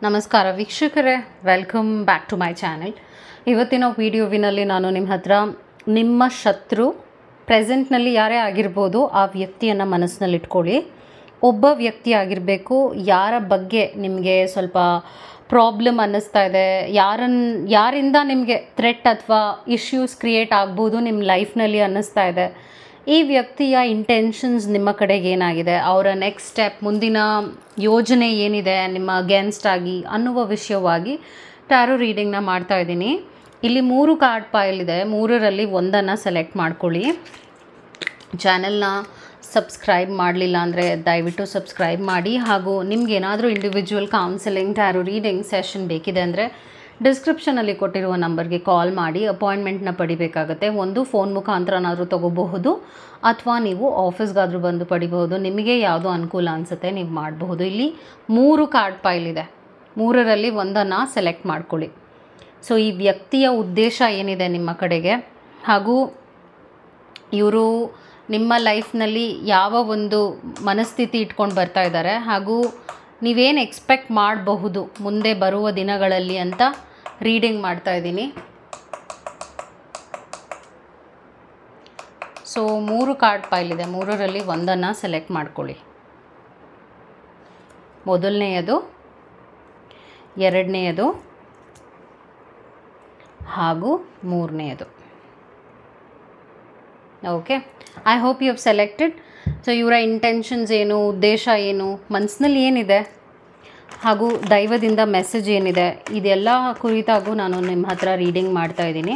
ನಮಸ್ಕಾರ ವೀಕ್ಷಕರೇ, welcome back to my channel. ಇವತ್ತಿನ ವಿಡಿಯೋವಿನಲ್ಲಿ ನಾನು ನಿಮ್ಮ ಹತ್ರ ನಿಮ್ಮ ಶತ್ರು ಪ್ರೆಸೆಂಟ್ನಲ್ಲಿ ಯಾರೇ ಆಗಿರ್ಬೋದು ಆ ವ್ಯಕ್ತಿಯನ್ನು ಮನಸ್ಸಿನಲ್ಲಿ ಇಟ್ಕೊಳ್ಳಿ. ಒಬ್ಬ ವ್ಯಕ್ತಿ ಆಗಿರಬೇಕು, ಯಾರ ಬಗ್ಗೆ ನಿಮಗೆ ಸ್ವಲ್ಪ ಪ್ರಾಬ್ಲಮ್ ಅನ್ನಿಸ್ತಾ ಇದೆ, ಯಾರಿಂದ ನಿಮಗೆ ಥ್ರೆಟ್ ಅಥವಾ ಇಶ್ಯೂಸ್ ಕ್ರಿಯೇಟ್ ಆಗ್ಬೋದು ನಿಮ್ಮ ಲೈಫ್ನಲ್ಲಿ ಅನ್ನಿಸ್ತಾ ಇದೆ. ಈ ವ್ಯಕ್ತಿಯ ಇಂಟೆನ್ಷನ್ಸ್ ನಿಮ್ಮ ಕಡೆಗೆ ಏನಾಗಿದೆ, ಅವರ ನೆಕ್ಸ್ಟ್ ಸ್ಟೆಪ್, ಮುಂದಿನ ಯೋಜನೆ ಏನಿದೆ ನಿಮ್ಮ ಅಗೇನ್ಸ್ಟ್ ಆಗಿ ಅನ್ನುವ ವಿಷಯವಾಗಿ ಟ್ಯಾರೋ ರೀಡಿಂಗ್ನ ಮಾಡ್ತಾ ಇದ್ದೀನಿ. ಇಲ್ಲಿ 3 ಕಾರ್ಡ್ ಪೈಲ್ ಇದೆ, 3ರಲ್ಲಿ ಒಂದನ್ನು ಸೆಲೆಕ್ಟ್ ಮಾಡ್ಕೊಳ್ಳಿ. ಚಾನೆಲ್ನ ಸಬ್ಸ್ಕ್ರೈಬ್ ಮಾಡಲಿಲ್ಲ ಅಂದರೆ ದಯವಿಟ್ಟು ಸಬ್ಸ್ಕ್ರೈಬ್ ಮಾಡಿ. ಹಾಗೂ ನಿಮ್ಗೆ ಏನಾದರೂ individual counselling tarot reading session ಬೇಕಿದೆ ಅಂದರೆ ಡಿಸ್ಕ್ರಿಪ್ಷನಲ್ಲಿ ಕೊಟ್ಟಿರುವ ನಂಬರ್ಗೆ ಕಾಲ್ ಮಾಡಿ ಅಪಾಯಿಂಟ್ಮೆಂಟ್ನ ಪಡಿಬೇಕಾಗುತ್ತೆ. ಒಂದು ಫೋನ್ ಮುಖಾಂತರನಾದರೂ ತೊಗೋಬಹುದು ಅಥವಾ ನೀವು ಆಫೀಸ್ಗಾದರೂ ಬಂದು ಪಡಿಬಹುದು. ನಿಮಗೆ ಯಾವುದು ಅನುಕೂಲ ಅನಿಸುತ್ತೆ ನೀವು ಮಾಡಬಹುದು. ಇಲ್ಲಿ 3 ಕಾರ್ಡ್ ಪೈಲ್ ಇದೆ, 3ರಲ್ಲಿ ಒಂದನ್ನು ಸೆಲೆಕ್ಟ್ ಮಾಡ್ಕೊಳ್ಳಿ. ಸೊ ಈ ವ್ಯಕ್ತಿಯ ಉದ್ದೇಶ ಏನಿದೆ ನಿಮ್ಮ ಕಡೆಗೆ, ಹಾಗೂ ಇವರು ನಿಮ್ಮ ಲೈಫ್ನಲ್ಲಿ ಯಾವ ಒಂದು ಮನಸ್ಥಿತಿ ಇಟ್ಕೊಂಡು ಬರ್ತಾ ಇದ್ದಾರೆ, ಹಾಗೂ ನೀವೇನು ಎಕ್ಸ್ಪೆಕ್ಟ್ ಮಾಡಬಹುದು ಮುಂದೆ ಬರುವ ದಿನಗಳಲ್ಲಿ ಅಂತ ರೀಡಿಂಗ್ ಮಾಡ್ತಾ ಇದ್ದೀನಿ. ಸೊ 3 ಕಾರ್ಡ್ ಪೈಲ್ ಇದೆ, 3ರಲ್ಲಿ ಒಂದನ್ನು ಸೆಲೆಕ್ಟ್ ಮಾಡ್ಕೊಳ್ಳಿ. ಮೊದಲನೆಯದು, ಎರಡನೆಯದು ಹಾಗೂ 3ನೇಯದು. Okay, I hope you have selected. So ಇವರ ಇಂಟೆನ್ಷನ್ಸ್ ಏನು, ಉದ್ದೇಶ ಏನು, ಮನಸ್ಸಿನಲ್ಲಿ ಏನಿದೆ, ಹಾಗೂ ದೈವದಿಂದ ಮೆಸೇಜ್ ಏನಿದೆ, ಇದೆಲ್ಲ ಕುರಿತಾಗೂ ನಾನು ನಿಮ್ಮ ಹತ್ರ ರೀಡಿಂಗ್ ಮಾಡ್ತಾ ಇದ್ದೀನಿ.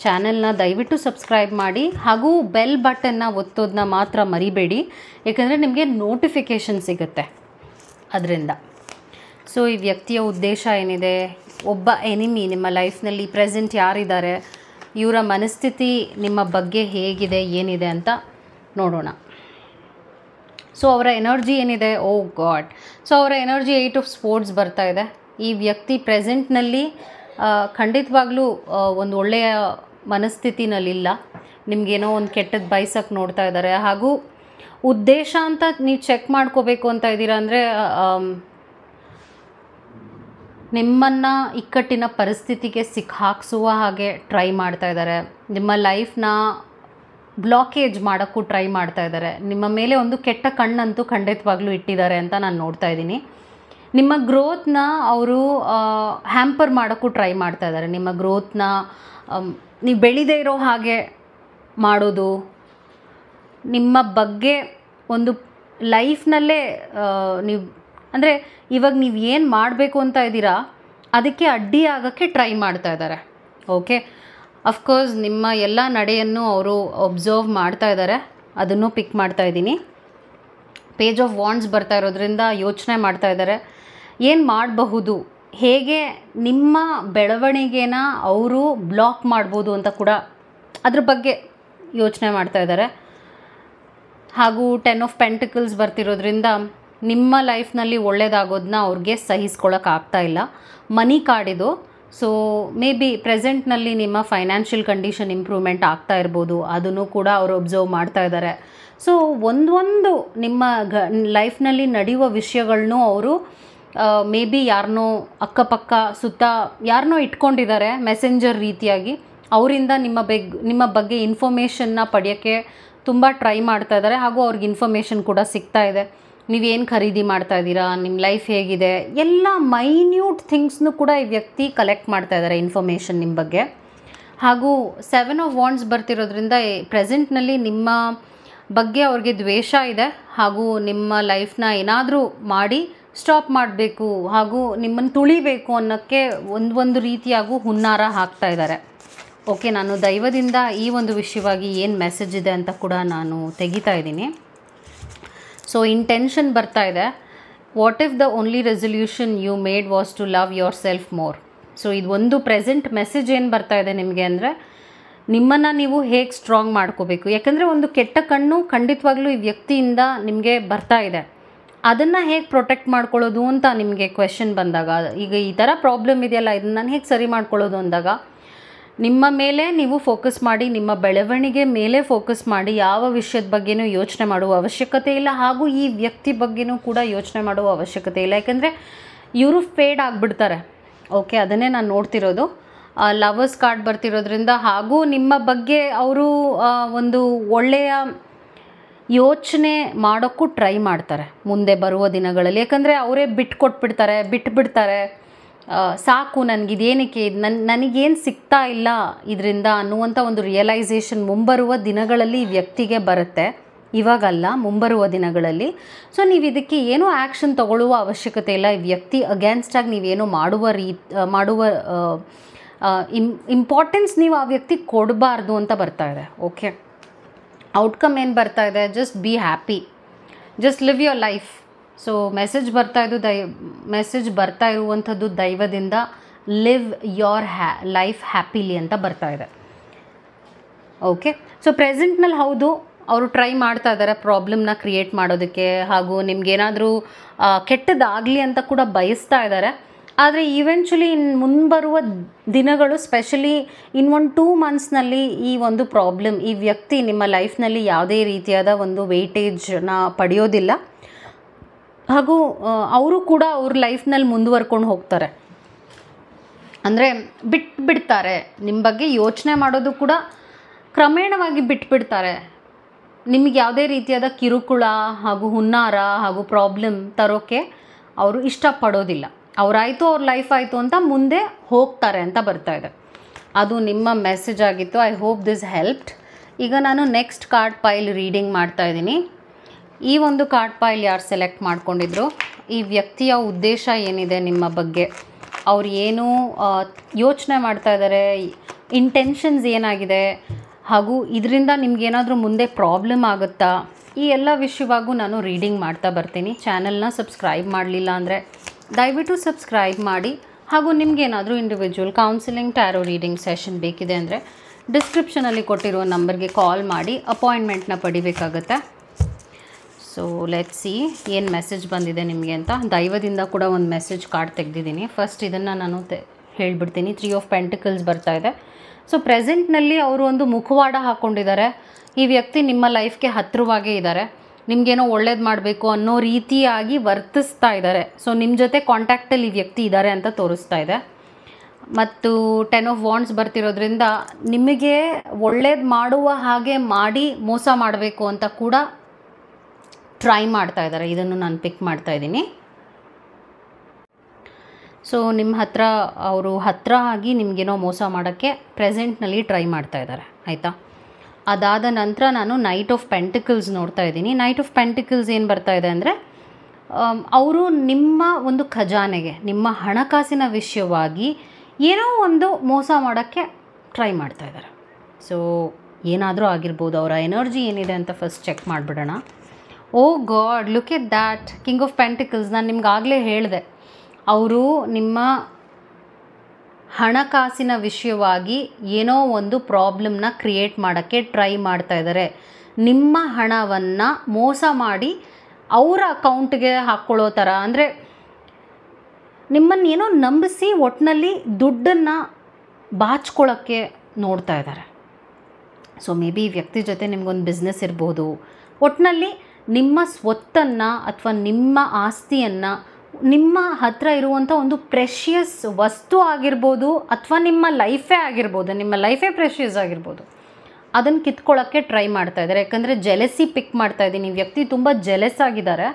ಚಾನೆಲ್ನ ದಯವಿಟ್ಟು ಸಬ್ಸ್ಕ್ರೈಬ್ ಮಾಡಿ ಹಾಗೂ ಬೆಲ್ ಬಟನ್ನ ಒತ್ತೋದನ್ನ ಮಾತ್ರ ಮರಿಬೇಡಿ, ಏಕೆಂದರೆ ನಿಮಗೆ ನೋಟಿಫಿಕೇಷನ್ ಸಿಗುತ್ತೆ ಅದರಿಂದ. ಸೊ ಈ ವ್ಯಕ್ತಿಯ ಉದ್ದೇಶ ಏನಿದೆ, ಒಬ್ಬ ಎನಿಮಿ ನಿಮ್ಮ ಲೈಫ್ನಲ್ಲಿ ಪ್ರೆಸೆಂಟ್ ಯಾರಿದ್ದಾರೆ, ಇವರ ಮನಸ್ಥಿತಿ ನಿಮ್ಮ ಬಗ್ಗೆ ಹೇಗಿದೆ, ಏನಿದೆ ಅಂತ ನೋಡೋಣ. ಸೊ ಅವರ ಎನರ್ಜಿ ಏನಿದೆ, ಓ ಗಾಡ್, ಸೊ ಅವರ ಎನರ್ಜಿ 8 ಆಫ್ ಸ್ಪೋರ್ಟ್ಸ್ ಬರ್ತಾ ಇದೆ. ಈ ವ್ಯಕ್ತಿ ಪ್ರೆಸೆಂಟ್ನಲ್ಲಿ ಖಂಡಿತವಾಗ್ಲೂ ಒಂದು ಒಳ್ಳೆಯ ಮನಸ್ಥಿತಿನಲ್ಲಿಲ್ಲ. ನಿಮಗೇನೋ ಒಂದು ಕೆಟ್ಟದ್ದು ಬಯಸಕ್ಕೆ ನೋಡ್ತಾ ಇದ್ದಾರೆ. ಹಾಗೂ ಉದ್ದೇಶ ಅಂತ ನೀವು ಚೆಕ್ ಮಾಡ್ಕೋಬೇಕು ಅಂತ ಇದ್ದೀರಾ ಅಂದರೆ, ನಿಮ್ಮನ್ನು ಇಕ್ಕಟ್ಟಿನ ಪರಿಸ್ಥಿತಿಗೆ ಸಿಕ್ಕಾಕ್ಸುವ ಹಾಗೆ ಟ್ರೈ ಮಾಡ್ತಾ ಇದ್ದಾರೆ. ನಿಮ್ಮ ಲೈಫ್ನ ಬ್ಲಾಕೇಜ್ ಮಾಡೋಕ್ಕೂ ಟ್ರೈ ಮಾಡ್ತಾ ಇದ್ದಾರೆ. ನಿಮ್ಮ ಮೇಲೆ ಒಂದು ಕೆಟ್ಟ ಕಣ್ಣಂತೂ ಖಂಡಿತವಾಗ್ಲೂ ಇಟ್ಟಿದ್ದಾರೆ ಅಂತ ನಾನು ನೋಡ್ತಾ ಇದ್ದೀನಿ. ನಿಮ್ಮ ಗ್ರೋತ್ನ ಅವರು ಹ್ಯಾಂಪರ್ ಮಾಡೋಕ್ಕೂ ಟ್ರೈ ಮಾಡ್ತಾ ಇದ್ದಾರೆ. ನಿಮ್ಮ ಗ್ರೋತ್ನ ನೀವು ಬೆಳೀದೇ ಇರೋ ಹಾಗೆ ಮಾಡೋದು, ನಿಮ್ಮ ಬಗ್ಗೆ ಒಂದು ಲೈಫ್ನಲ್ಲೇ ನೀವು ಅಂದರೆ ಇವಾಗ ನೀವು ಏನು ಮಾಡಬೇಕು ಅಂತ ಇದ್ದೀರಾ ಅದಕ್ಕೆ ಅಡ್ಡಿ ಆಗೋಕ್ಕೆ ಟ್ರೈ ಮಾಡ್ತಾ ಇದ್ದಾರೆ. ಓಕೆ, ಅಫ್ಕೋರ್ಸ್ ನಿಮ್ಮ ಎಲ್ಲ ನಡೆಯನ್ನು ಅವರು ಒಬ್ಸರ್ವ್ ಮಾಡ್ತಾ ಇದ್ದಾರೆ, ಅದನ್ನು ಪಿಕ್ ಮಾಡ್ತಾ ಇದ್ದೀನಿ. ಪೇಜ್ ಆಫ್ ವಾಂಡ್ಸ್ ಬರ್ತಾ ಇರೋದ್ರಿಂದ ಯೋಚನೆ ಮಾಡ್ತಾ ಇದ್ದಾರೆ ಏನು ಮಾಡಬಹುದು, ಹೇಗೆ ನಿಮ್ಮ ಬೆಳವಣಿಗೆನ ಅವರು ಬ್ಲಾಕ್ ಮಾಡ್ಬೋದು ಅಂತ ಕೂಡ ಅದ್ರ ಬಗ್ಗೆ ಯೋಚನೆ ಮಾಡ್ತಾ ಇದ್ದಾರೆ. ಹಾಗೂ 10 ಆಫ್ ಪೆಂಟಿಕಲ್ಸ್ ಬರ್ತಿರೋದ್ರಿಂದ ನಿಮ್ಮ ಲೈಫ್ನಲ್ಲಿ ಒಳ್ಳೆಯದಾಗೋದನ್ನ ಅವ್ರಿಗೆ ಸಹಿಸ್ಕೊಳ್ಳೋಕ್ಕಾಗ್ತಾ ಇಲ್ಲ. ಮನಿ ಕಾರ್ಡ್ ಇದು. ಸೊ ಮೇ ಬಿ ಪ್ರೆಸೆಂಟ್ನಲ್ಲಿ ನಿಮ್ಮ ಫೈನಾನ್ಷಿಯಲ್ ಕಂಡೀಷನ್ ಇಂಪ್ರೂವ್ಮೆಂಟ್ ಆಗ್ತಾ ಇರ್ಬೋದು, ಅದನ್ನು ಕೂಡ ಅವರು ಒಬ್ಸರ್ವ್ ಮಾಡ್ತಾ ಇದ್ದಾರೆ. ಸೊ ಒಂದೊಂದು ನಿಮ್ಮ ಲೈಫ್ನಲ್ಲಿ ನಡೆಯುವ ವಿಷಯಗಳನ್ನೂ ಅವರು ಮೇ ಬಿ ಯಾರನ್ನೋ ಅಕ್ಕಪಕ್ಕ ಸುತ್ತ ಯಾರನ್ನೋ ಇಟ್ಕೊಂಡಿದ್ದಾರೆ ಮೆಸೆಂಜರ್ ರೀತಿಯಾಗಿ. ಅವರಿಂದ ನಿಮ್ಮ ಬಗ್ಗೆ ಇನ್ಫಾರ್ಮೇಷನ್ನ ಪಡೆಯೋಕ್ಕೆ ತುಂಬ ಟ್ರೈ ಮಾಡ್ತಾ ಇದ್ದಾರೆ. ಹಾಗೂ ಅವ್ರಿಗೆ ಇನ್ಫಾರ್ಮೇಷನ್ ಕೂಡ ಸಿಗ್ತಾ ಇದೆ. ನೀವೇನು ಖರೀದಿ ಮಾಡ್ತಾ ಇದ್ದೀರಾ, ನಿಮ್ಮ ಲೈಫ್ ಹೇಗಿದೆ, ಎಲ್ಲ ಮೈನ್ಯೂಟ್ ಥಿಂಗ್ಸ್ನು ಕೂಡ ಈ ವ್ಯಕ್ತಿ ಕಲೆಕ್ಟ್ ಮಾಡ್ತಾ ಇದ್ದಾರೆ ಇನ್ಫಾರ್ಮೇಷನ್ ನಿಮ್ಮ ಬಗ್ಗೆ. ಹಾಗೂ 7 ಆಫ್ ವಾಂಡ್ಸ್ ಬರ್ತಿರೋದ್ರಿಂದ ಪ್ರೆಸೆಂಟ್ನಲ್ಲಿ ನಿಮ್ಮ ಬಗ್ಗೆ ಅವ್ರಿಗೆ ದ್ವೇಷ ಇದೆ. ಹಾಗೂ ನಿಮ್ಮ ಲೈಫ್ನ ಏನಾದರೂ ಮಾಡಿ ಸ್ಟಾಪ್ ಮಾಡಬೇಕು ಹಾಗೂ ನಿಮ್ಮನ್ನು ತುಳಿಬೇಕು ಅನ್ನೋಕ್ಕೆ ಒಂದು ರೀತಿಯಾಗೂ ಹುನ್ನಾರ ಹಾಕ್ತಾ ಇದ್ದಾರೆ. ಓಕೆ, ನಾನು ದೈವದಿಂದ ಈ ಒಂದು ವಿಷಯವಾಗಿ ಏನು ಮೆಸೇಜ್ ಇದೆ ಅಂತ ಕೂಡ ನಾನು ತೆಗಿತಾ ಇದ್ದೀನಿ. ಸೊ ಇಂಟೆನ್ಷನ್ ಬರ್ತಾ ಇದೆ, what if the only resolution you made was to love your self more. So ಇದು ಒಂದು ಪ್ರೆಸೆಂಟ್ ಮೆಸೇಜ್ ಏನು ಬರ್ತಾ ಇದೆ ನಿಮಗೆ ಅಂದರೆ, ನಿಮ್ಮನ್ನು ನೀವು ಹೇಗೆ ಸ್ಟ್ರಾಂಗ್ ಮಾಡ್ಕೋಬೇಕು. ಯಾಕಂದರೆ ಒಂದು ಕೆಟ್ಟ ಕಣ್ಣು ಖಂಡಿತವಾಗ್ಲೂ ಈ ವ್ಯಕ್ತಿಯಿಂದ ನಿಮಗೆ ಬರ್ತಾ ಇದೆ. ಅದನ್ನು ಹೇಗೆ ಪ್ರೊಟೆಕ್ಟ್ ಮಾಡ್ಕೊಳ್ಳೋದು ಅಂತ ನಿಮಗೆ ಕ್ವೆಶನ್ ಬಂದಾಗ, ಈಗ ಈ ಥರ ಪ್ರಾಬ್ಲಮ್ ಇದೆಯಲ್ಲ, ಇದನ್ನು ನಾನು ಹೇಗೆ ಸರಿ ಮಾಡ್ಕೊಳ್ಳೋದು ಅಂದಾಗ ನಿಮ್ಮ ಮೇಲೆ ನೀವು ಫೋಕಸ್ ಮಾಡಿ, ನಿಮ್ಮ ಬೆಳವಣಿಗೆ ಮೇಲೆ ಫೋಕಸ್ ಮಾಡಿ. ಯಾವ ವಿಷಯದ ಬಗ್ಗೆನೂ ಯೋಚನೆ ಮಾಡುವ ಅವಶ್ಯಕತೆ ಇಲ್ಲ, ಹಾಗೂ ಈ ವ್ಯಕ್ತಿ ಬಗ್ಗೆನೂ ಕೂಡ ಯೋಚನೆ ಮಾಡುವ ಅವಶ್ಯಕತೆ ಇಲ್ಲ. ಯಾಕೆಂದರೆ ಇವರು ಫೇಡ್ ಆಗಿಬಿಡ್ತಾರೆ. ಓಕೆ, ಅದನ್ನೇ ನಾನು ನೋಡ್ತಿರೋದು. ಲವರ್ಸ್ ಕಾರ್ಡ್ ಬರ್ತಿರೋದ್ರಿಂದ ಹಾಗೂ ನಿಮ್ಮ ಬಗ್ಗೆ ಅವರು ಒಂದು ಒಳ್ಳೆಯ ಯೋಚನೆ ಮಾಡೋಕ್ಕೂ ಟ್ರೈ ಮಾಡ್ತಾರೆ ಮುಂದೆ ಬರುವ ದಿನಗಳಲ್ಲಿ. ಯಾಕಂದರೆ ಅವರೇ ಬಿಟ್ಬಿಡ್ತಾರೆ, ಸಾಕು ನನಗಿದೇನಕ್ಕೆ, ನನಗೇನು ಸಿಗ್ತಾ ಇಲ್ಲ ಇದರಿಂದ ಅನ್ನುವಂಥ ಒಂದು ರಿಯಲೈಸೇಷನ್ ಮುಂಬರುವ ದಿನಗಳಲ್ಲಿ ಈ ವ್ಯಕ್ತಿಗೆ ಬರುತ್ತೆ. ಇವಾಗಲ್ಲ, ಮುಂಬರುವ ದಿನಗಳಲ್ಲಿ. ಸೊ ನೀವು ಇದಕ್ಕೆ ಏನೂ ಆ್ಯಕ್ಷನ್ ತಗೊಳ್ಳುವ ಅವಶ್ಯಕತೆ ಇಲ್ಲ. ಈ ವ್ಯಕ್ತಿ ಅಗೇನ್ಸ್ಟಾಗಿ ನೀವೇನು ಮಾಡುವ ಇಂಪಾರ್ಟೆನ್ಸ್ ನೀವು ಆ ವ್ಯಕ್ತಿ ಕೊಡಬಾರ್ದು ಅಂತ ಬರ್ತಾ ಇದೆ. ಓಕೆ, ಔಟ್ಕಮ್ ಏನು ಬರ್ತಾ ಇದೆ, just be happy, just live your life. So message ಬರ್ತಾ ಇರುವಂಥದ್ದು ದೈವದಿಂದ, ಲಿವ್ ಯೋರ್ ಲೈಫ್ ಹ್ಯಾಪಿಲಿ ಅಂತ ಬರ್ತಾ ಇದೆ. ಓಕೆ, ಸೊ ಪ್ರೆಸೆಂಟ್ನಲ್ಲಿ ಹೌದು ಅವರು ಟ್ರೈ ಮಾಡ್ತಾ ಇದ್ದಾರೆ ಪ್ರಾಬ್ಲಮ್ನ ಕ್ರಿಯೇಟ್ ಮಾಡೋದಕ್ಕೆ, ಹಾಗೂ ನಿಮ್ಗೇನಾದರೂ ಕೆಟ್ಟದಾಗಲಿ ಅಂತ ಕೂಡ ಬಯಸ್ತಾ ಇದ್ದಾರೆ. ಆದರೆ ಇವೆಂಚುಲಿ ಮುಂಬರುವ ದಿನಗಳು, ಸ್ಪೆಷಲಿ ಇನ್ 1-2 ಮಂತ್ಸ್ನಲ್ಲಿ ಈ ಒಂದು ಪ್ರಾಬ್ಲಮ್, ಈ ವ್ಯಕ್ತಿ ನಿಮ್ಮ ಲೈಫ್ನಲ್ಲಿ ಯಾವುದೇ ರೀತಿಯಾದ ಒಂದು ವೆಯ್ಟೇಜ್ನ ಪಡೆಯೋದಿಲ್ಲ. ಹಾಗೂ ಅವರು ಕೂಡ ಅವ್ರ ಲೈಫ್ನಲ್ಲಿ ಮುಂದುವರ್ಕೊಂಡು ಹೋಗ್ತಾರೆ. ಅಂದರೆ ಬಿಟ್ಬಿಡ್ತಾರೆ, ನಿಮ್ಮ ಬಗ್ಗೆ ಯೋಚನೆ ಮಾಡೋದು ಕೂಡ ಕ್ರಮೇಣವಾಗಿ ಬಿಟ್ಬಿಡ್ತಾರೆ. ನಿಮಗೆ ಯಾವುದೇ ರೀತಿಯಾದ ಕಿರುಕುಳ ಹಾಗೂ ಹುನ್ನಾರ ಹಾಗೂ ಪ್ರಾಬ್ಲಮ್ ತರೋಕ್ಕೆ ಅವರು ಇಷ್ಟಪಡೋದಿಲ್ಲ. ಅವರಾಯಿತು, ಅವ್ರ ಲೈಫ್ ಆಯಿತು ಅಂತ ಮುಂದೆ ಹೋಗ್ತಾರೆ ಅಂತ ಬರ್ತಾ ಇದೆ. ಅದು ನಿಮ್ಮ ಮೆಸೇಜ್ ಆಗಿತ್ತು. I hope this helped. ಈಗ ನಾನು ನೆಕ್ಸ್ಟ್ ಕಾರ್ಡ್ ಪೈಲ್ ರೀಡಿಂಗ್ ಮಾಡ್ತಾ ಇದ್ದೀನಿ. ಈ ಒಂದು ಕಾರ್ಡ್ ಪೈಲ್ ಯಾರು ಸೆಲೆಕ್ಟ್ ಮಾಡ್ಕೊಂಡಿದ್ರು, ಈ ವ್ಯಕ್ತಿಯ ಉದ್ದೇಶ ಏನಿದೆ ನಿಮ್ಮ ಬಗ್ಗೆ, ಅವ್ರು ಏನು ಯೋಚನೆ ಮಾಡ್ತಾ ಇದ್ದಾರೆ, ಇಂಟೆನ್ಷನ್ಸ್ ಏನಾಗಿದೆ, ಹಾಗೂ ಇದರಿಂದ ನಿಮಗೇನಾದರೂ ಮುಂದೆ ಪ್ರಾಬ್ಲಮ್ ಆಗುತ್ತಾ, ಈ ಎಲ್ಲ ವಿಷಯವಾಗೂ ನಾನು ರೀಡಿಂಗ್ ಮಾಡ್ತಾ ಬರ್ತೀನಿ. ಚಾನಲ್ನ ಸಬ್ಸ್ಕ್ರೈಬ್ ಮಾಡಲಿಲ್ಲ ಅಂದರೆ ದಯವಿಟ್ಟು ಸಬ್ಸ್ಕ್ರೈಬ್ ಮಾಡಿ. ಹಾಗೂ ನಿಮಗೇನಾದರೂ individual counselling tarot reading session ಬೇಕಿದೆ ಅಂದರೆ ಡಿಸ್ಕ್ರಿಪ್ಷನಲ್ಲಿ ಕೊಟ್ಟಿರೋ ನಂಬರ್ಗೆ ಕಾಲ್ ಮಾಡಿ ಅಪಾಯಿಂಟ್ಮೆಂಟ್ನ ಪಡಿಬೇಕಾಗತ್ತೆ. ಸೊ ಲೆಟ್ಸ್ ಸಿ ಏನು ಮೆಸೇಜ್ ಬಂದಿದೆ ನಿಮಗೆ ಅಂತ. ದೈವದಿಂದ ಕೂಡ ಒಂದು ಮೆಸೇಜ್ ಕಾರ್ಡ್ ತೆಗೆದಿದ್ದೀನಿ. ಫಸ್ಟ್ ಇದನ್ನು ನಾನು ಹೇಳಿಬಿಡ್ತೀನಿ. 3 ಆಫ್ ಪೆಂಟಿಕಲ್ಸ್ ಬರ್ತಾ ಇದೆ. ಸೊ ಪ್ರೆಸೆಂಟ್ನಲ್ಲಿ ಅವರು ಒಂದು ಮುಖವಾಡ ಹಾಕ್ಕೊಂಡಿದ್ದಾರೆ. ಈ ವ್ಯಕ್ತಿ ನಿಮ್ಮ ಲೈಫ್ಗೆ ಹತ್ತಿರವಾಗೇ ಇದ್ದಾರೆ, ನಿಮಗೇನೋ ಒಳ್ಳೇದು ಮಾಡಬೇಕು ಅನ್ನೋ ರೀತಿಯಾಗಿ ವರ್ತಿಸ್ತಾ ಇದ್ದಾರೆ. ಸೊ ನಿಮ್ಮ ಜೊತೆ ಕಾಂಟ್ಯಾಕ್ಟಲ್ಲಿ ಈ ವ್ಯಕ್ತಿ ಇದ್ದಾರೆ ಅಂತ ತೋರಿಸ್ತಾ ಇದೆ. ಮತ್ತು 10 ಆಫ್ ವಾಂಡ್ಸ್ ಬರ್ತಿರೋದ್ರಿಂದ ನಿಮಗೆ ಒಳ್ಳೇದು ಮಾಡುವ ಹಾಗೆ ಮಾಡಿ ಮೋಸ ಮಾಡಬೇಕು ಅಂತ ಕೂಡ ಟ್ರೈ ಮಾಡ್ತಾ ಇದ್ದಾರೆ. ಇದನ್ನು ನಾನು ಪಿಕ್ ಮಾಡ್ತಾ ಇದ್ದೀನಿ. ಸೊ ನಿಮ್ಮ ಹತ್ರ ಅವರು ಹತ್ತಿರ ಆಗಿ ನಿಮಗೇನೋ ಮೋಸ ಮಾಡೋಕ್ಕೆ ಪ್ರೆಸೆಂಟ್ನಲ್ಲಿ ಟ್ರೈ ಮಾಡ್ತಾ ಇದ್ದಾರೆ, ಆಯಿತಾ. ಅದಾದ ನಂತರ ನಾನು ನೈಟ್ ಆಫ್ ಪೆಂಟಿಕಲ್ಸ್ ನೋಡ್ತಾ ಇದ್ದೀನಿ. ನೈಟ್ ಆಫ್ ಪೆಂಟಿಕಲ್ಸ್ ಏನು ಬರ್ತಾ ಇದೆ ಅಂದರೆ, ಅವರು ನಿಮ್ಮ ಒಂದು ಖಜಾನೆಗೆ, ನಿಮ್ಮ ಹಣಕಾಸಿನ ವಿಷಯವಾಗಿ ಏನೋ ಒಂದು ಮೋಸ ಮಾಡೋಕ್ಕೆ ಟ್ರೈ ಮಾಡ್ತಾ ಇದ್ದಾರೆ. ಸೊ ಏನಾದರೂ ಆಗಿರ್ಬೋದು. ಅವರ ಎನರ್ಜಿ ಏನಿದೆ ಅಂತ ಫಸ್ಟ್ ಚೆಕ್ ಮಾಡಿಬಿಡೋಣ. Oh god, look at that, king of pentacles. ನಾನು ನಿಮ್ಗಾಗಲೇ ಹೇಳಿದೆ, ಅವರು ನಿಮ್ಮ ಹಣಕಾಸಿನ ವಿಷಯವಾಗಿ ಏನೋ ಒಂದು ಪ್ರಾಬ್ಲಮ್ನ ಕ್ರಿಯೇಟ್ ಮಾಡೋಕ್ಕೆ ಟ್ರೈ ಮಾಡ್ತಾ ಇದ್ದಾರೆ. ನಿಮ್ಮ ಹಣವನ್ನು ಮೋಸ ಮಾಡಿ ಅವರ ಅಕೌಂಟ್ಗೆ ಹಾಕ್ಕೊಳ್ಳೋ ಥರ, ಅಂದರೆ ನಿಮ್ಮನ್ನು ಏನೋ ನಂಬಿಸಿ ಒಟ್ಟಿನಲ್ಲಿ ದುಡ್ಡನ್ನು ಬಾಚ್ಕೊಳ್ಳೋಕ್ಕೆ ನೋಡ್ತಾ ಇದ್ದಾರೆ. ಸೊ ಮೇ ಬಿ ಈ ವ್ಯಕ್ತಿ ಜೊತೆ ನಿಮಗೊಂದು ಬಿಸ್ನೆಸ್ ಇರ್ಬೋದು. ಒಟ್ಟಿನಲ್ಲಿ ನಿಮ್ಮ ಸ್ವತ್ತನ್ನು ಅಥವಾ ನಿಮ್ಮ ಆಸ್ತಿಯನ್ನು, ನಿಮ್ಮ ಹತ್ರ ಇರುವಂಥ ಒಂದು ಪ್ರೆಷಿಯಸ್ ವಸ್ತು ಆಗಿರ್ಬೋದು, ಅಥವಾ ನಿಮ್ಮ ಲೈಫೇ ಆಗಿರ್ಬೋದು, ನಿಮ್ಮ ಲೈಫೇ ಪ್ರೆಷಿಯಸ್ ಆಗಿರ್ಬೋದು, ಅದನ್ನು ಕಿತ್ಕೊಳ್ಳೋಕ್ಕೆ ಟ್ರೈ ಮಾಡ್ತಾ ಇದ್ದಾರೆ. ಯಾಕಂದರೆ ಜೆಲೆಸಿ ಪಿಕ್ ಮಾಡ್ತಾ ಇದ್ದೀನಿ. ವ್ಯಕ್ತಿ ತುಂಬ ಜೆಲೆಸ್ ಆಗಿದ್ದಾರೆ.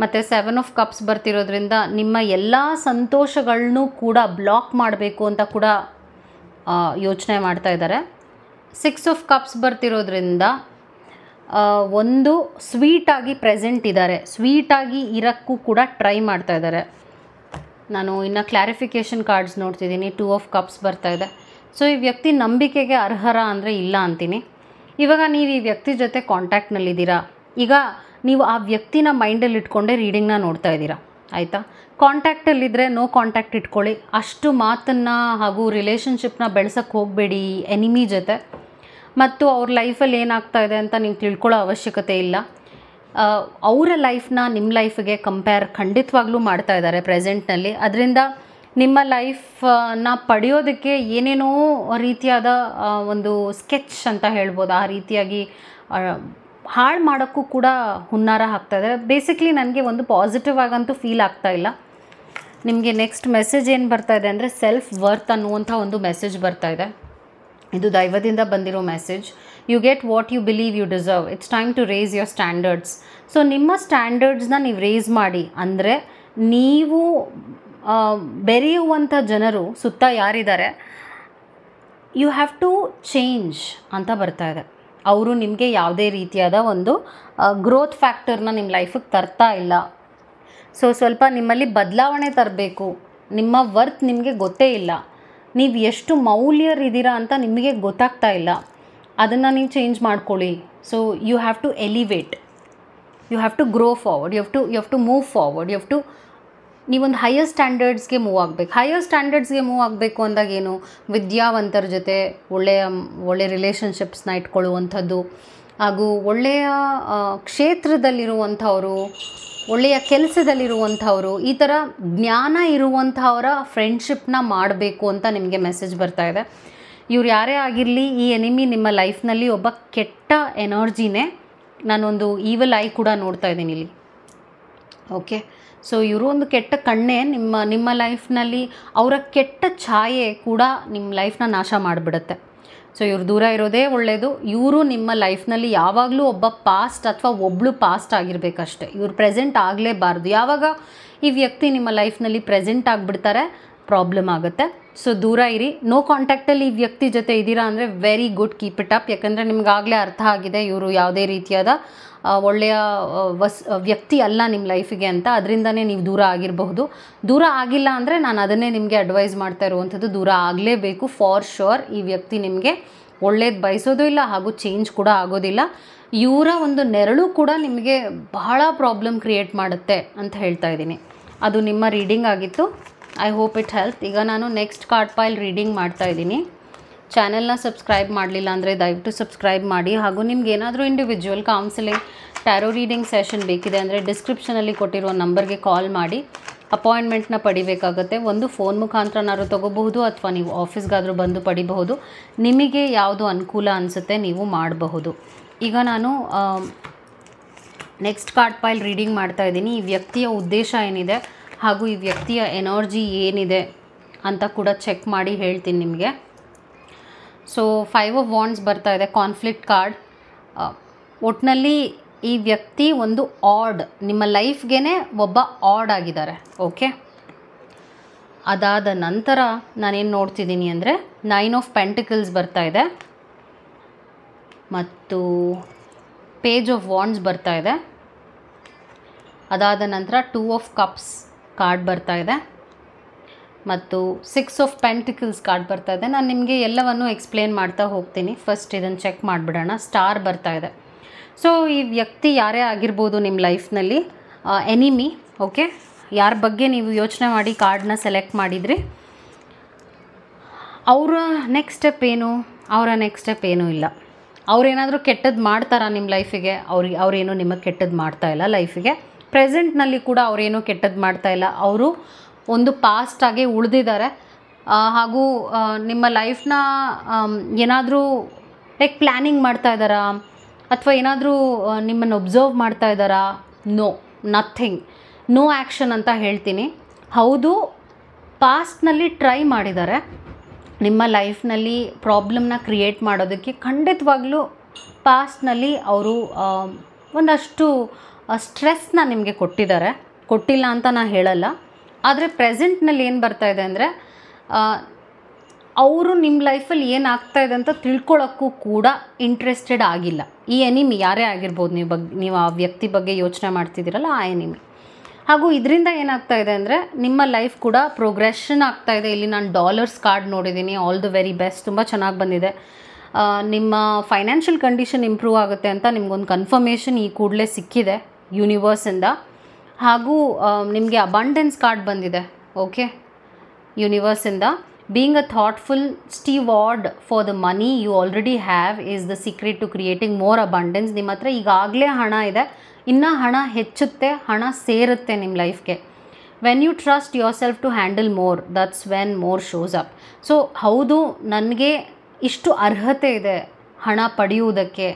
ಮತ್ತು 7 ಆಫ್ ಕಪ್ಸ್ ಬರ್ತಿರೋದ್ರಿಂದ ನಿಮ್ಮ ಎಲ್ಲ ಸಂತೋಷಗಳನ್ನೂ ಕೂಡ ಬ್ಲಾಕ್ ಮಾಡಬೇಕು ಅಂತ ಕೂಡ ಯೋಚನೆ ಮಾಡ್ತಾ ಇದ್ದಾರೆ. 6 ಆಫ್ ಕಪ್ಸ್ ಬರ್ತಿರೋದ್ರಿಂದ ಒಂದು ಸ್ವೀಟಾಗಿ ಪ್ರೆಸೆಂಟ್ ಇದ್ದಾರೆ, ಸ್ವೀಟಾಗಿ ಇರೋಕ್ಕೂ ಕೂಡ ಟ್ರೈ ಮಾಡ್ತಾ ಇದ್ದಾರೆ. ನಾನು ಇನ್ನು ಕ್ಲಾರಿಫಿಕೇಷನ್ ಕಾರ್ಡ್ಸ್ ನೋಡ್ತಿದ್ದೀನಿ. 2 ಆಫ್ ಕಪ್ಸ್ ಬರ್ತಾ ಇದೆ. ಸೊ ಈ ವ್ಯಕ್ತಿ ನಂಬಿಕೆಗೆ ಅರ್ಹರ ಅಂದರೆ ಇಲ್ಲ ಅಂತೀನಿ. ಇವಾಗ ನೀವು ಈ ವ್ಯಕ್ತಿ ಜೊತೆ ಕಾಂಟ್ಯಾಕ್ಟ್ನಲ್ಲಿದ್ದೀರಾ. ಈಗ ನೀವು ಆ ವ್ಯಕ್ತಿನ ಮೈಂಡಲ್ಲಿ ಇಟ್ಕೊಂಡೇ ರೀಡಿಂಗ್ನ ನೋಡ್ತಾ ಇದ್ದೀರಾ, ಆಯಿತಾ. ಕಾಂಟ್ಯಾಕ್ಟಲ್ಲಿದ್ದರೆ ನೋ ಕಾಂಟ್ಯಾಕ್ಟ್ ಇಟ್ಕೊಳ್ಳಿ. ಅಷ್ಟು ಮಾತನ್ನು ಹಾಗೂ ರಿಲೇಷನ್ಶಿಪ್ನ ಬೆಳೆಸೋಕ್ಕೆ ಹೋಗಬೇಡಿ ಎನಿಮಿ ಜೊತೆ. ಮತ್ತು ಅವ್ರ ಲೈಫಲ್ಲಿ ಏನಾಗ್ತಾ ಇದೆ ಅಂತ ನೀವು ತಿಳ್ಕೊಳ್ಳೋ ಅವಶ್ಯಕತೆ ಇಲ್ಲ. ಅವರ ಲೈಫ್ನ ನಿಮ್ಮ ಲೈಫಿಗೆ ಕಂಪೇರ್ ಖಂಡಿತವಾಗ್ಲೂ ಮಾಡ್ತಾ ಇದ್ದಾರೆ ಪ್ರೆಸೆಂಟ್ನಲ್ಲಿ. ಅದರಿಂದ ನಿಮ್ಮ ಲೈಫನ್ನ ಪಡೆಯೋದಕ್ಕೆ ಏನೇನೋ ರೀತಿಯಾದ ಒಂದು ಸ್ಕೆಚ್ ಅಂತ ಹೇಳ್ಬೋದು, ಆ ರೀತಿಯಾಗಿ ಹಾಳು ಮಾಡೋಕ್ಕೂ ಕೂಡ ಹುನ್ನಾರ ಹಾಕ್ತಾ ಇದ್ದಾರೆ. ಬೇಸಿಕ್ಲಿ ನನಗೆ ಒಂದು ಪಾಸಿಟಿವ್ ಆಗಂತೂ ಫೀಲ್ ಆಗ್ತಾ ಇಲ್ಲ. ನಿಮಗೆ ನೆಕ್ಸ್ಟ್ ಮೆಸೇಜ್ ಏನು ಬರ್ತಾ ಇದೆ ಅಂದರೆ ಸೆಲ್ಫ್ ವರ್ತ್ ಅನ್ನುವಂಥ ಒಂದು ಮೆಸೇಜ್ ಬರ್ತಾ ಇದೆ. ಇದು ದೈವದಿಂದ ಬಂದಿರೋ message. You get what you believe you deserve. It's time to raise your standards. So ನಿಮ್ಮ ಸ್ಟ್ಯಾಂಡರ್ಡ್ಸ್ನ ನೀವು ರೇಸ್ ಮಾಡಿ. ಅಂದರೆ ನೀವು ಬೆರೆಯುವಂಥ ಜನರು ಸುತ್ತ ಯಾರಿದ್ದಾರೆ, ಯು ಹ್ಯಾವ್ ಟು ಚೇಂಜ್ ಅಂತ ಬರ್ತಾ ಇದೆ. ಅವರು ನಿಮಗೆ ಯಾವುದೇ ರೀತಿಯಾದ ಒಂದು ಗ್ರೋತ್ ಫ್ಯಾಕ್ಟರ್ನ ನಿಮ್ಮ ಲೈಫಿಗೆ ತರ್ತಾ ಇಲ್ಲ. ಸೊ ಸ್ವಲ್ಪ ನಿಮ್ಮಲ್ಲಿ ಬದಲಾವಣೆ ತರಬೇಕು. ನಿಮ್ಮ ವರ್ತ್ ನಿಮಗೆ ಗೊತ್ತೇ ಇಲ್ಲ, ನೀವು ಎಷ್ಟು ಮೌಲ್ಯರಿದ್ದೀರಾ ಅಂತ ನಿಮಗೆ ಗೊತ್ತಾಗ್ತಾ ಇಲ್ಲ. ಅದನ್ನು ನೀವು ಚೇಂಜ್ ಮಾಡ್ಕೊಳ್ಳಿ. So you have to elevate, you have to grow forward, you have to move forward, you have to ನೀವೊಂದು ಹೈಯರ್ ಸ್ಟ್ಯಾಂಡರ್ಡ್ಸ್ಗೆ ಮೂವ್ ಆಗಬೇಕು. ಹೈಯರ್ ಸ್ಟ್ಯಾಂಡರ್ಡ್ಸ್ಗೆ ಮೂವ್ ಆಗಬೇಕು ಅಂದಾಗ ಏನು, ವಿದ್ಯಾವಂತರ ಜೊತೆ ಒಳ್ಳೆಯ ರಿಲೇಷನ್ಶಿಪ್ಸ್ನ ಇಟ್ಕೊಳ್ಳುವಂಥದ್ದು, ಹಾಗೂ ಒಳ್ಳೆಯ ಕ್ಷೇತ್ರದಲ್ಲಿರುವಂಥವರು, ಒಳ್ಳೆಯ ಕೆಲಸದಲ್ಲಿರುವಂಥವರು, ಈ ಥರ ಜ್ಞಾನ ಇರುವಂಥವರ ಫ್ರೆಂಡ್ಶಿಪ್ನ ಮಾಡಬೇಕು ಅಂತ ನಿಮಗೆ ಮೆಸೇಜ್ ಬರ್ತಾ ಇದೆ. ಇವ್ರು ಯಾರೇ ಆಗಿರಲಿ, ಈ ಎನಿಮಿ ನಿಮ್ಮ ಲೈಫ್ನಲ್ಲಿ ಒಬ್ಬ ಕೆಟ್ಟ ಎನರ್ಜಿನೇ. ನಾನೊಂದು ಈವಲ್ ಐ ಕೂಡ ನೋಡ್ತಾ ಇದ್ದೀನಿ ಇಲ್ಲಿ. ಓಕೆ, ಸೊ ಇವರು ಒಂದು ಕೆಟ್ಟ ಕಣ್ಣೇ ನಿಮ್ಮ ಲೈಫ್ನಲ್ಲಿ. ಅವರ ಕೆಟ್ಟ ಛಾಯೆ ಕೂಡ ನಿಮ್ಮ ಲೈಫ್ನ ನಾಶ ಮಾಡಿಬಿಡುತ್ತೆ. ಸೊ ಇವ್ರು ದೂರ ಇರೋದೇ ಒಳ್ಳೆಯದು. ಇವರು ನಿಮ್ಮ ಲೈಫ್ನಲ್ಲಿ ಯಾವಾಗಲೂ ಒಬ್ಬ ಪಾಸ್ಟ್ ಅಥವಾ ಒಬ್ಬಳು ಪಾಸ್ಟ್ ಆಗಿರಬೇಕಷ್ಟೆ. ಇವ್ರು ಪ್ರೆಸೆಂಟ್ ಆಗಲೇಬಾರ್ದು. ಯಾವಾಗ ಈ ವ್ಯಕ್ತಿ ನಿಮ್ಮ ಲೈಫ್ನಲ್ಲಿ ಪ್ರೆಸೆಂಟ್ ಆಗಿಬಿಡ್ತಾರೆ, ಪ್ರಾಬ್ಲಮ್ ಆಗುತ್ತೆ. ಸೊ ದೂರ ಇರಿ. ನೋ ಕಾಂಟ್ಯಾಕ್ಟಲ್ಲಿ ಈ ವ್ಯಕ್ತಿ ಜೊತೆ ಇದ್ದೀರಾ ಅಂದರೆ very good, keep it up. ಯಾಕಂದರೆ ನಿಮ್ಗಾಗಲೇ ಅರ್ಥ ಆಗಿದೆ ಇವರು ಯಾವುದೇ ರೀತಿಯಾದ ಒಳ್ಳೆಯ ವ್ಯಕ್ತಿ ಅಲ್ಲ ನಿಮ್ಮ ಲೈಫಿಗೆ ಅಂತ. ಅದರಿಂದನೇ ನೀವು ದೂರ ಆಗಿರಬಹುದು. ದೂರ ಆಗಿಲ್ಲ ಅಂದರೆ ನಾನು ಅದನ್ನೇ ನಿಮಗೆ ಅಡ್ವೈಸ್ ಮಾಡ್ತಾ ಇರುವಂಥದ್ದು, ದೂರ ಆಗಲೇಬೇಕು ಫಾರ್ ಶೋರ್. ಈ ವ್ಯಕ್ತಿ ನಿಮಗೆ ಒಳ್ಳೇದು ಬಯಸೋದು ಇಲ್ಲ, ಹಾಗೂ ಚೇಂಜ್ ಕೂಡ ಆಗೋದಿಲ್ಲ. ಇವರ ಒಂದು ನೆರಳು ಕೂಡ ನಿಮಗೆ ಬಹಳ ಪ್ರಾಬ್ಲಮ್ ಕ್ರಿಯೇಟ್ ಮಾಡುತ್ತೆ ಅಂತ ಹೇಳ್ತಾ ಇದ್ದೀನಿ. ಅದು ನಿಮ್ಮ ರೀಡಿಂಗ್ ಆಗಿತ್ತು. I hope it help. ಈಗ ನಾನು ನೆಕ್ಸ್ಟ್ ಕಾರ್ಡ್ ಪೈಲ್ ರೀಡಿಂಗ್ ಮಾಡ್ತಾ ಇದ್ದೀನಿ. ಚಾನೆಲ್ನ ಸಬ್ಸ್ಕ್ರೈಬ್ ಮಾಡಲಿಲ್ಲ ಅಂದರೆ ದಯವಿಟ್ಟು ಸಬ್ಸ್ಕ್ರೈಬ್ ಮಾಡಿ. ಹಾಗೂ ನಿಮ್ಗೆ ಏನಾದರೂ individual counselling, tarot reading session ಬೇಕಿದೆ ಅಂದರೆ ಡಿಸ್ಕ್ರಿಪ್ಷನಲ್ಲಿ ಕೊಟ್ಟಿರೋ ನಂಬರ್ಗೆ ಕಾಲ್ ಮಾಡಿ ಅಪಾಯಿಂಟ್ಮೆಂಟ್ನ ಪಡಿಬೇಕಾಗುತ್ತೆ. ಒಂದು ಫೋನ್ ಮುಖಾಂತರನಾದ್ರು ತೊಗೋಬಹುದು, ಅಥವಾ ನೀವು ಆಫೀಸ್ಗಾದರೂ ಬಂದು ಪಡಿಬಹುದು. ನಿಮಗೆ ಯಾವುದು ಅನುಕೂಲ ಅನಿಸುತ್ತೆ ನೀವು ಮಾಡಬಹುದು. ಈಗ ನಾನು ನೆಕ್ಸ್ಟ್ ಕಾರ್ಡ್ ಪೈಲ್ ರೀಡಿಂಗ್ ಮಾಡ್ತಾ ಇದ್ದೀನಿ. ಈ ವ್ಯಕ್ತಿಯ ಉದ್ದೇಶ ಏನಿದೆ ಹಾಗೂ ಈ ವ್ಯಕ್ತಿಯ ಎನರ್ಜಿ ಏನಿದೆ ಅಂತ ಕೂಡ ಚೆಕ್ ಮಾಡಿ ಹೇಳ್ತೀನಿ ನಿಮಗೆ. ಸೊ 5 ಆಫ್ ವಾಂಡ್ಸ್ ಬರ್ತಾ ಇದೆ, ಕಾನ್ಫ್ಲಿಕ್ಟ್ ಕಾರ್ಡ್. ಒಟ್ಟಿನಲ್ಲಿ ಈ ವ್ಯಕ್ತಿ ಒಂದು ಆಡ್, ನಿಮ್ಮ ಲೈಫ್ಗೆ ಒಬ್ಬ ಆಡ್ ಆಗಿದ್ದಾರೆ. ಓಕೆ, ಅದಾದ ನಂತರ ನಾನೇನು ನೋಡ್ತಿದ್ದೀನಿ ಅಂದರೆ 9 ಆಫ್ ಪೆಂಟಿಕಲ್ಸ್ ಬರ್ತಾ ಇದೆ, ಮತ್ತು ಪೇಜ್ ಆಫ್ ವಾಂಡ್ಸ್ ಬರ್ತಾ ಇದೆ. ಅದಾದ ನಂತರ 2 ಆಫ್ ಕಪ್ಸ್ ಕಾರ್ಡ್ ಬರ್ತಾ ಇದೆ, ಮತ್ತು 6 ಆಫ್ ಪೆಂಟಿಕಲ್ಸ್ ಕಾರ್ಡ್ ಬರ್ತಾ ಇದೆ. ನಾನು ನಿಮಗೆ ಎಲ್ಲವನ್ನು ಎಕ್ಸ್ಪ್ಲೇನ್ ಮಾಡ್ತಾ ಹೋಗ್ತೀನಿ. ಫಸ್ಟ್ ಇದನ್ನು ಚೆಕ್ ಮಾಡಿಬಿಡೋಣ. ಸ್ಟಾರ್ ಬರ್ತಾ ಇದೆ. ಸೊ ಈ ವ್ಯಕ್ತಿ ಯಾರೇ ಆಗಿರ್ಬೋದು ನಿಮ್ಮ ಲೈಫ್ನಲ್ಲಿ, ಎನಿಮಿ. ಓಕೆ, ಯಾರ ಬಗ್ಗೆ ನೀವು ಯೋಚನೆ ಮಾಡಿ ಕಾರ್ಡ್ನ ಸೆಲೆಕ್ಟ್ ಮಾಡಿದ್ರಿ, ಅವರ ನೆಕ್ಸ್ಟ್ ಸ್ಟೆಪ್ ಏನು? ಅವರ ನೆಕ್ಸ್ಟ್ ಸ್ಟೆಪ್ ಏನೂ ಇಲ್ಲ. ಅವ್ರೇನಾದರೂ ಕೆಟ್ಟದ್ದು ಮಾಡ್ತಾರಾ ನಿಮ್ಮ ಲೈಫಿಗೆ? ಅವರೇನು ನಿಮಗೆ ಕೆಟ್ಟದ್ದು ಮಾಡ್ತಾ ಇಲ್ಲ ಲೈಫಿಗೆ. ಪ್ರೆಸೆಂಟ್ನಲ್ಲಿ ಕೂಡ ಅವರೇನೂ ಕೆಟ್ಟದ್ದು ಮಾಡ್ತಾ ಇಲ್ಲ. ಅವರು ಒಂದು ಪಾಸ್ಟಾಗೆ ಉಳಿದಿದ್ದಾರೆ. ಹಾಗೂ ನಿಮ್ಮ ಲೈಫ್ನ ಏನಾದರೂ ಲೈಕ್ ಪ್ಲ್ಯಾನಿಂಗ್ ಮಾಡ್ತಾ ಇದ್ದಾರಾ, ಅಥವಾ ಏನಾದರೂ ನಿಮ್ಮನ್ನು ಒಬ್ಸರ್ವ್ ಮಾಡ್ತಾ ಇದ್ದಾರಾ? ನೋ, ನಥಿಂಗ್, ನೋ ಆ್ಯಕ್ಷನ್ ಅಂತ ಹೇಳ್ತೀನಿ. ಹೌದು, ಪಾಸ್ಟ್ನಲ್ಲಿ ಟ್ರೈ ಮಾಡಿದ್ದಾರೆ ನಿಮ್ಮ ಲೈಫ್ನಲ್ಲಿ ಪ್ರಾಬ್ಲಮ್ನ ಕ್ರಿಯೇಟ್ ಮಾಡೋದಕ್ಕೆ. ಖಂಡಿತವಾಗ್ಲೂ ಪಾಸ್ಟ್ನಲ್ಲಿ ಅವರು ಒಂದಷ್ಟು ಸ್ಟ್ರೆಸ್ನ ನಿಮಗೆ ಕೊಟ್ಟಿಲ್ಲ ಅಂತ ನಾನು ಹೇಳಲ್ಲ. ಆದರೆ ಪ್ರೆಸೆಂಟ್ನಲ್ಲಿ ಏನು ಬರ್ತಾ ಇದೆ ಅಂದರೆ, ಅವರು ನಿಮ್ಮ ಲೈಫಲ್ಲಿ ಏನಾಗ್ತಾ ಇದೆ ಅಂತ ತಿಳ್ಕೊಳ್ಳೋಕ್ಕೂ ಕೂಡ ಇಂಟ್ರೆಸ್ಟೆಡ್ ಆಗಿಲ್ಲ. ಈ ಎನಿಮಿ ಯಾರೇ ಆಗಿರ್ಬೋದು, ನೀವು ಆ ವ್ಯಕ್ತಿ ಬಗ್ಗೆ ಯೋಚನೆ ಮಾಡ್ತಿದ್ದೀರಲ್ಲ, ಆ ಎನಿಮಿ. ಹಾಗೂ ಇದರಿಂದ ಏನಾಗ್ತಾ ಇದೆ ಅಂದರೆ ನಿಮ್ಮ ಲೈಫ್ ಕೂಡ ಪ್ರೋಗ್ರೆಷನ್ ಆಗ್ತಾ ಇದೆ. ಇಲ್ಲಿ ನಾನು ಡಾಲರ್ಸ್ ಕಾರ್ಡ್ ನೋಡಿದ್ದೀನಿ. ಆಲ್ ದ ವೆರಿ ಬೆಸ್ಟ್, ತುಂಬ ಚೆನ್ನಾಗಿ ಬಂದಿದೆ. ನಿಮ್ಮ ಫೈನಾನ್ಷಿಯಲ್ ಕಂಡೀಷನ್ ಇಂಪ್ರೂವ್ ಆಗುತ್ತೆ ಅಂತ ನಿಮ್ಗೊಂದು ಕನ್ಫರ್ಮೇಷನ್ ಈ ಕೂಡಲೇ ಸಿಕ್ಕಿದೆ ಯೂನಿವರ್ಸಿಂದ. ಹಾಗೂ ನಿಮಗೆ ಅಬಂಡೆನ್ಸ್ ಕಾರ್ಡ್ ಬಂದಿದೆ. ಓಕೆ, ಯೂನಿವರ್ಸಿಂದ. Being a thoughtful steward for the money you already have is the secret to creating more abundance. ನಿಮ್ಮ ಹತ್ರ ಈಗಾಗಲೇ ಹಣ ಇದೆ, ಇನ್ನೂ ಹಣ ಹೆಚ್ಚುತ್ತೆ, ಹಣ ಸೇರುತ್ತೆ ನಿಮ್ಮ ಲೈಫ್ಗೆ. When you trust yourself to handle more, that's when more shows up. So ಹೌದು, ನನಗೆ ಇಷ್ಟು ಅರ್ಹತೆ ಇದೆ ಹಣ ಪಡೆಯುವುದಕ್ಕೆ,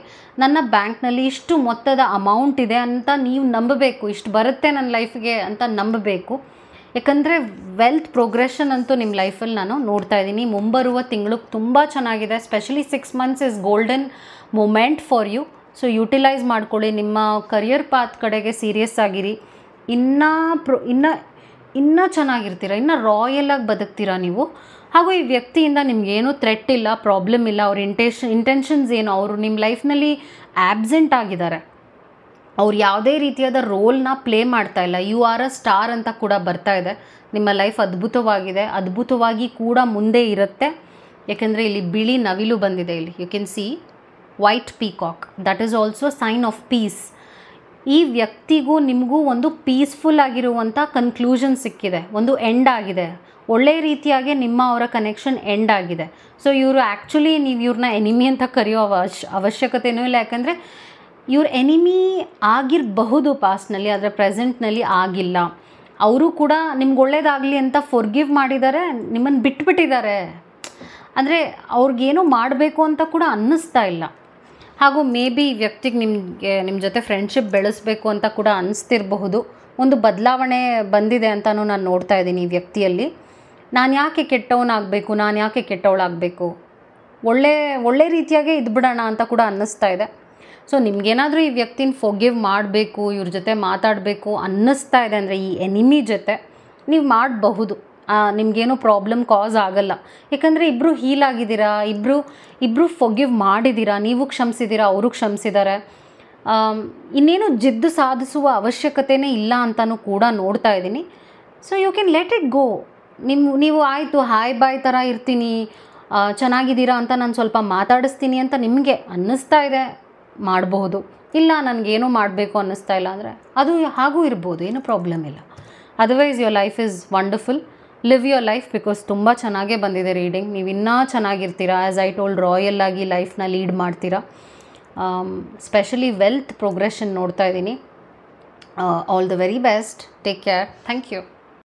ನನ್ನ ಬ್ಯಾಂಕ್ನಲ್ಲಿ ಇಷ್ಟು ಮೊತ್ತದ ಅಮೌಂಟ್ ಇದೆ ಅಂತ ನೀವು ನಂಬಬೇಕು. ಇಷ್ಟು ಬರುತ್ತೆ ನನ್ನ ಲೈಫ್ಗೆ ಅಂತ ನಂಬಬೇಕು. ಯಾಕಂದರೆ ವೆಲ್ತ್ ಪ್ರೋಗ್ರೆಷನ್ ಅಂತೂ ನಿಮ್ಮ ಲೈಫಲ್ಲಿ ನಾನು ನೋಡ್ತಾ ಇದ್ದೀನಿ. ಮುಂಬರುವ ತಿಂಗಳು ತುಂಬ ಚೆನ್ನಾಗಿದೆ. Specially 6 months is golden moment for you. So utilise ಮಾಡ್ಕೊಳ್ಳಿ. ನಿಮ್ಮ ಕರಿಯರ್ ಪಾತ್ ಕಡೆಗೆ ಸೀರಿಯಸ್ ಆಗಿರಿ. ಇನ್ನೂ ಚೆನ್ನಾಗಿರ್ತೀರ, ಇನ್ನೂ ರಾಯಲಾಗಿ ಬದುಕ್ತೀರಾ ನೀವು. ಹಾಗೂ ಈ ವ್ಯಕ್ತಿಯಿಂದ ನಿಮಗೇನೂ ಥ್ರೆಟ್ ಇಲ್ಲ, ಪ್ರಾಬ್ಲಮ್ ಇಲ್ಲ. ಅವ್ರ ಇಂಟೆನ್ಷನ್ಸ್ ಏನು, ಅವರು ನಿಮ್ಮ ಲೈಫ್ನಲ್ಲಿ ಆಬ್ಸೆಂಟ್ ಆಗಿದ್ದಾರೆ. ಅವ್ರು ಯಾವುದೇ ರೀತಿಯಾದ ರೋಲ್ನ ಪ್ಲೇ ಮಾಡ್ತಾ ಇಲ್ಲ. ಯು ಆರ್ ಅ ಸ್ಟಾರ್ ಅಂತ ಕೂಡ ಬರ್ತಾ ಇದೆ. ನಿಮ್ಮ ಲೈಫ್ ಅದ್ಭುತವಾಗಿದೆ, ಅದ್ಭುತವಾಗಿ ಕೂಡ ಮುಂದೆ ಇರುತ್ತೆ. ಯಾಕೆಂದರೆ ಇಲ್ಲಿ ಬಿಳಿ ನವಿಲು ಬಂದಿದೆ. ಇಲ್ಲಿ you can see white peacock, that is also sign of peace. ಈ ವ್ಯಕ್ತಿಗೂ ನಿಮಗೂ ಒಂದು ಪೀಸ್ಫುಲ್ ಆಗಿರುವಂಥ ಕನ್ಕ್ಲೂಷನ್ ಸಿಕ್ಕಿದೆ, ಒಂದು ಎಂಡ್ ಆಗಿದೆ. ಒಳ್ಳೆಯ ರೀತಿಯಾಗಿ ನಿಮ್ಮ ಅವರ ಕನೆಕ್ಷನ್ ಎಂಡ್ ಆಗಿದೆ. ಸೊ ಇವರು ಆ್ಯಕ್ಚುಲಿ ನೀವು ಇವ್ರನ್ನ ಎನಿಮಿ ಅಂತ ಕರೆಯೋ ಅವಶ್ಯಕತೆಯೂ ಇಲ್ಲ. ಯಾಕಂದರೆ ಇವ್ರ ಎನಿಮಿ ಆಗಿರಬಹುದು ಪಾಸ್ಟ್ನಲ್ಲಿ, ಆದರೆ ಪ್ರೆಸೆಂಟ್ನಲ್ಲಿ ಆಗಿಲ್ಲ. ಅವರು ಕೂಡ ನಿಮ್ಗೆ ಒಳ್ಳೇದಾಗಲಿ ಅಂತ ಫೊರ್ಗಿವ್ ಮಾಡಿದ್ದಾರೆ, ನಿಮ್ಮನ್ನು ಬಿಟ್ಬಿಟ್ಟಿದ್ದಾರೆ. ಅಂದರೆ ಅವ್ರಿಗೇನೋ ಮಾಡಬೇಕು ಅಂತ ಕೂಡ ಅನ್ನಿಸ್ತಾ ಇಲ್ಲ. ಹಾಗೂ ಮೇ ಬಿ ಈ ವ್ಯಕ್ತಿಗೆ ನಿಮ್ಮ ಜೊತೆ ಫ್ರೆಂಡ್ಶಿಪ್ ಬೆಳೆಸಬೇಕು ಅಂತ ಕೂಡ ಅನ್ನಿಸ್ತಿರಬಹುದು. ಒಂದು ಬದಲಾವಣೆ ಬಂದಿದೆ ಅಂತಲೂ ನಾನು ನೋಡ್ತಾ ಇದ್ದೀನಿ ಈ ವ್ಯಕ್ತಿಯಲ್ಲಿ. ನಾನು ಯಾಕೆ ಕೆಟ್ಟವನಾಗಬೇಕು, ನಾನು ಯಾಕೆ ಕೆಟ್ಟವಳಾಗಬೇಕು, ಒಳ್ಳೆ ರೀತಿಯಾಗೇ ಇದ್ಬಿಡೋಣ ಅಂತ ಕೂಡ ಅನ್ನಿಸ್ತಾ ಇದೆ. ಸೊ ನಿಮಗೇನಾದರೂ ಈ ವ್ಯಕ್ತಿನ ಫೊರ್ಗಿವ್ ಮಾಡಬೇಕು, ಇವ್ರ ಜೊತೆ ಮಾತಾಡಬೇಕು ಅನ್ನಿಸ್ತಾ ಇದೆ ಅಂದರೆ ಈ ಎನಿಮಿ ಜೊತೆ ನೀವು ಮಾಡಬಹುದು. ನಿಮಗೇನು ಪ್ರಾಬ್ಲಮ್ ಕಾಸ್ ಆಗಲ್ಲ. ಯಾಕಂದರೆ ಇಬ್ಬರು ಹೀಲ್ ಆಗಿದ್ದೀರಾ, ಇಬ್ಬರು ಫೊರ್ಗಿವ್ ಮಾಡಿದ್ದೀರಾ, ನೀವು ಕ್ಷಮಿಸಿದ್ದೀರಾ, ಅವರು ಕ್ಷಮಿಸಿದ್ದಾರೆ. ಇನ್ನೇನು ಜಿದ್ದು ಸಾಧಿಸುವ ಅವಶ್ಯಕತೆಯೇ ಇಲ್ಲ ಅಂತಲೂ ಕೂಡ ನೋಡ್ತಾ ಇದ್ದೀನಿ. So you can let it go. ನೀವು ಆಯಿತು ಹಾಯ್ ಬಾಯ್ ಥರ ಇರ್ತೀನಿ, ಚೆನ್ನಾಗಿದ್ದೀರಾ ಅಂತ ನಾನು ಸ್ವಲ್ಪ ಮಾತಾಡಿಸ್ತೀನಿ ಅಂತ ನಿಮಗೆ ಅನ್ನಿಸ್ತಾ ಇದೆ, ಮಾಡಬಹುದು. ಇಲ್ಲ ನನಗೇನೂ ಮಾಡಬೇಕು ಅನ್ನಿಸ್ತಾ ಇಲ್ಲ ಅಂದರೆ ಅದು ಹಾಗೂ ಇರ್ಬೋದು, ಏನೂ ಪ್ರಾಬ್ಲಮ್ ಇಲ್ಲ. Otherwise your life is wonderful. Live your life, because ತುಂಬ ಚೆನ್ನಾಗೇ ಬಂದಿದೆ ರೀಡಿಂಗ್. ನೀವು ಇನ್ನೂ ಚೆನ್ನಾಗಿರ್ತೀರಾ. ಆ್ಯಸ್ ಐ ಟೋಲ್ಡ್, ರಾಯಲ್ ಆಗಿ ಲೈಫ್ನ ಲೀಡ್ ಮಾಡ್ತೀರಾ. ಸ್ಪೆಷಲಿ ವೆಲ್ತ್ ಪ್ರೋಗ್ರೆಷನ್ ನೋಡ್ತಾ ಇದ್ದೀನಿ. All the very best. Take care. Thank you.